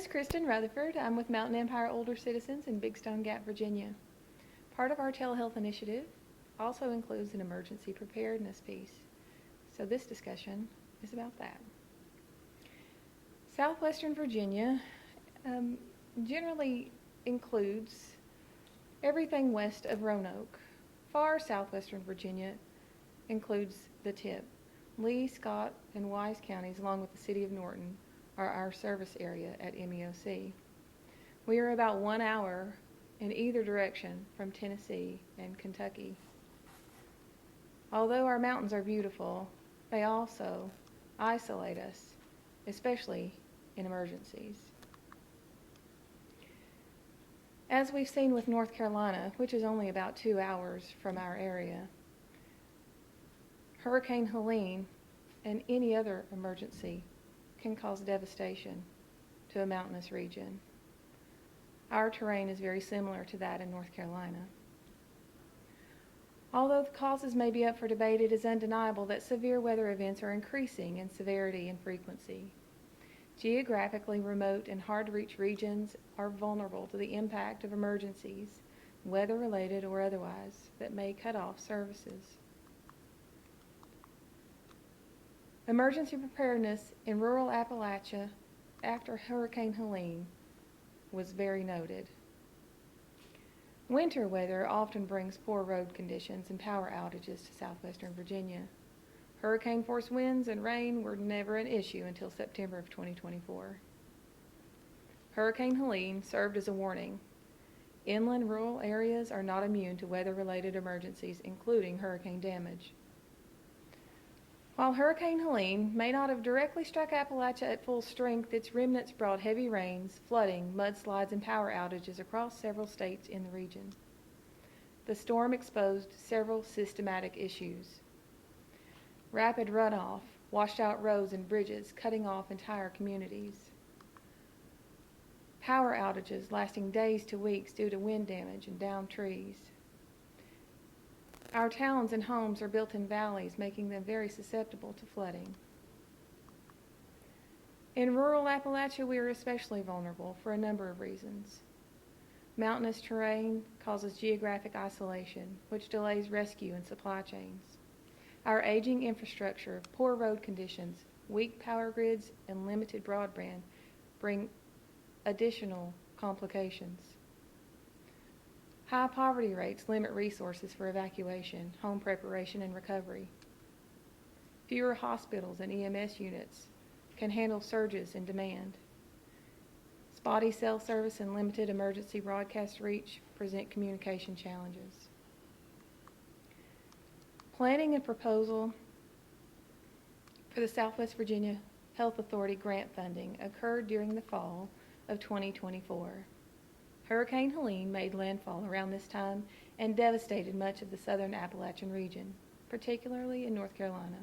is Kristen Rutherford. I'm with Mountain Empire Older Citizens in Big Stone Gap, Virginia. Part of our telehealth initiative also includes an emergency preparedness piece. So this discussion is about that. Southwestern Virginia generally includes everything west of Roanoke. Far southwestern Virginia includes the tip. Lee, Scott, and Wise counties, along with the city of Norton, are our service area at MEOC. We are about 1 hour in either direction from Tennessee and Kentucky. Although our mountains are beautiful, they also isolate us, especially in emergencies. As we've seen with North Carolina, which is only about 2 hours from our area, Hurricane Helene and any other emergency can cause devastation to a mountainous region. Our terrain is very similar to that in North Carolina. Although the causes may be up for debate, it is undeniable that severe weather events are increasing in severity and frequency. Geographically remote and hard-to-reach regions are vulnerable to the impact of emergencies, weather-related or otherwise, that may cut off services. Emergency preparedness in rural Appalachia after Hurricane Helene was very noted. Winter weather often brings poor road conditions and power outages to southwestern Virginia. Hurricane-force winds and rain were never an issue until September of 2024. Hurricane Helene served as a warning. Inland rural areas are not immune to weather-related emergencies, including hurricane damage. While Hurricane Helene may not have directly struck Appalachia at full strength, its remnants brought heavy rains, flooding, mudslides, and power outages across several states in the region. The storm exposed several systematic issues. Rapid runoff washed out roads and bridges, cutting off entire communities. Power outages lasting days to weeks due to wind damage and downed trees. Our towns and homes are built in valleys, making them very susceptible to flooding. In rural Appalachia, we are especially vulnerable for a number of reasons. Mountainous terrain causes geographic isolation, which delays rescue and supply chains. Our aging infrastructure, poor road conditions, weak power grids, and limited broadband bring additional complications. High poverty rates limit resources for evacuation, home preparation, and recovery. Fewer hospitals and EMS units can handle surges in demand. Spotty cell service and limited emergency broadcast reach present communication challenges. Planning and proposal for the Southwest Virginia Health Authority grant funding occurred during the fall of 2024. Hurricane Helene made landfall around this time and devastated much of the southern Appalachian region, particularly in North Carolina.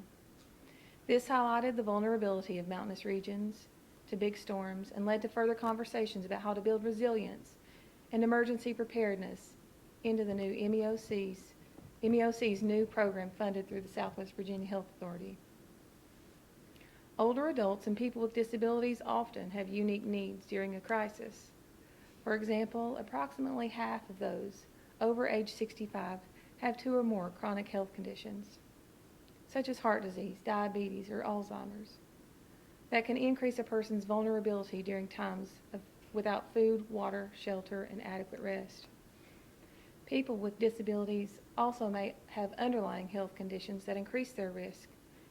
This highlighted the vulnerability of mountainous regions to big storms and led to further conversations about how to build resilience and emergency preparedness into the new MEOC's new program funded through the Southwest Virginia Health Authority. Older adults and people with disabilities often have unique needs during a crisis. For example, approximately half of those over age 65 have 2 or more chronic health conditions, such as heart disease, diabetes, or Alzheimer's, that can increase a person's vulnerability during times without food, water, shelter, and adequate rest. People with disabilities also may have underlying health conditions that increase their risk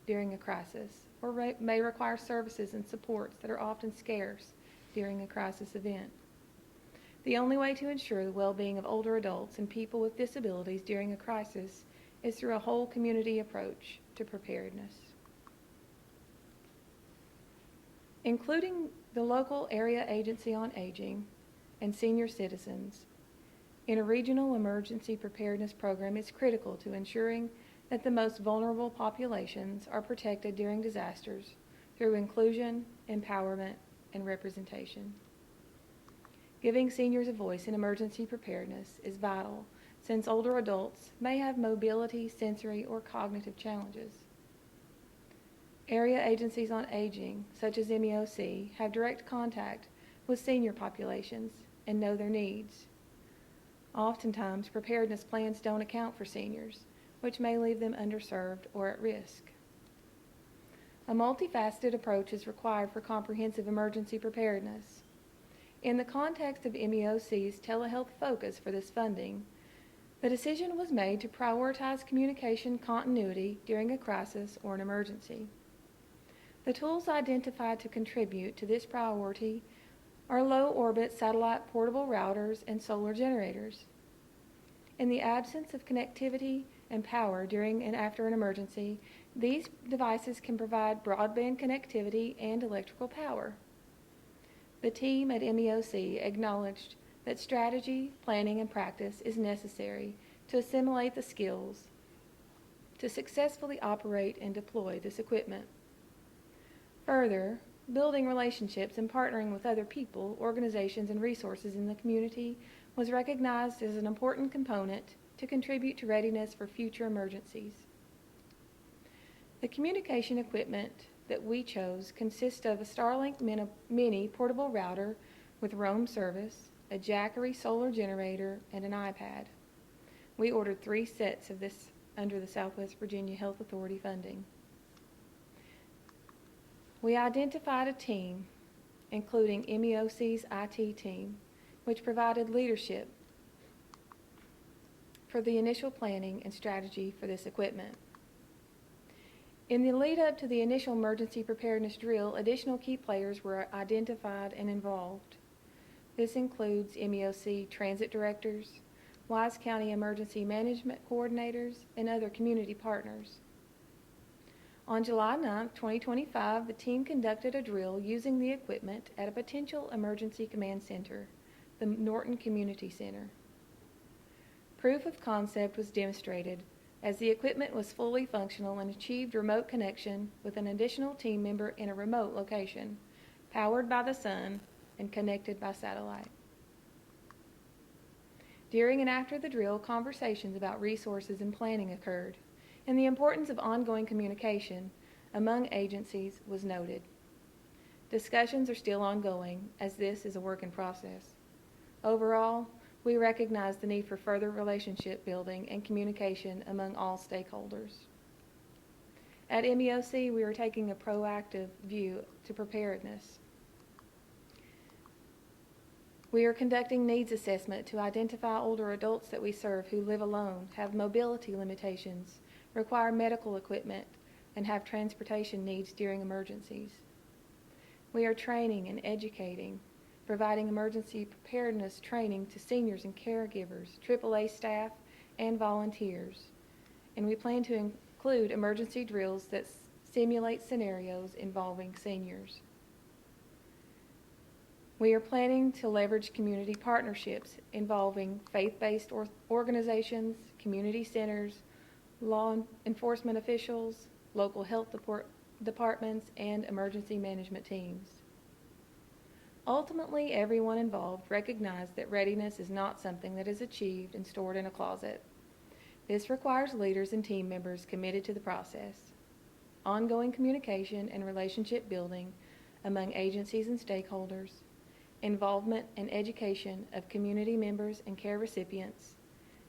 during a crisis, or may require services and supports that are often scarce during a crisis event. The only way to ensure the well-being of older adults and people with disabilities during a crisis is through a whole community approach to preparedness. Including the local area agency on aging and senior citizens in a regional emergency preparedness program is critical to ensuring that the most vulnerable populations are protected during disasters through inclusion, empowerment, and representation. Giving seniors a voice in emergency preparedness is vital, since older adults may have mobility, sensory, or cognitive challenges. Area agencies on aging, such as MEOC, have direct contact with senior populations and know their needs. Oftentimes, preparedness plans don't account for seniors, which may leave them underserved or at risk. A multifaceted approach is required for comprehensive emergency preparedness. In the context of MEOC's telehealth focus for this funding, the decision was made to prioritize communication continuity during a crisis or an emergency. The tools identified to contribute to this priority are low-orbit satellite portable routers and solar generators. In the absence of connectivity and power during and after an emergency, these devices can provide broadband connectivity and electrical power. The team at MEOC acknowledged that strategy, planning, and practice is necessary to assimilate the skills to successfully operate and deploy this equipment. Further, building relationships and partnering with other people, organizations, and resources in the community was recognized as an important component to contribute to readiness for future emergencies. The communication equipment that we chose consists of a Starlink Mini portable router with roam service, a Jackery solar generator, and an iPad. We ordered 3 sets of this under the Southwest Virginia Health Authority funding. We identified a team, including MEOC's IT team, which provided leadership for the initial planning and strategy for this equipment. In the lead up to the initial emergency preparedness drill, additional key players were identified and involved. This includes MEOC transit directors, Wise County emergency management coordinators, and other community partners. On July 9, 2025, the team conducted a drill using the equipment at a potential emergency command center, the Norton Community Center. Proof of concept was demonstrated as the equipment was fully functional and achieved remote connection with an additional team member in a remote location, powered by the sun and connected by satellite. During and after the drill, conversations about resources and planning occurred, and the importance of ongoing communication among agencies was noted. Discussions are still ongoing, as this is a work in process. Overall, we recognize the need for further relationship building and communication among all stakeholders. At MEOC, we are taking a proactive view to preparedness. We are conducting needs assessment to identify older adults that we serve who live alone, have mobility limitations, require medical equipment, and have transportation needs during emergencies. We are training and educating, providing emergency preparedness training to seniors and caregivers, AAA staff, and volunteers. And we plan to include emergency drills that simulate scenarios involving seniors. We are planning to leverage community partnerships involving faith-based organizations, community centers, law enforcement officials, local health departments, and emergency management teams. Ultimately, everyone involved recognized that readiness is not something that is achieved and stored in a closet. This requires leaders and team members committed to the process, ongoing communication and relationship building among agencies and stakeholders, involvement and education of community members and care recipients,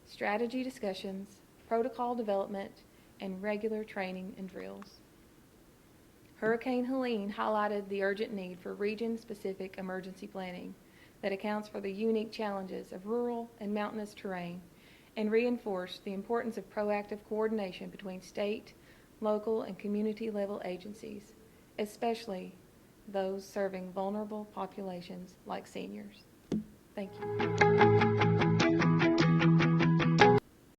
strategy discussions, protocol development, and regular training and drills. Hurricane Helene highlighted the urgent need for region-specific emergency planning that accounts for the unique challenges of rural and mountainous terrain and reinforced the importance of proactive coordination between state, local, and community-level agencies, especially those serving vulnerable populations like seniors. Thank you.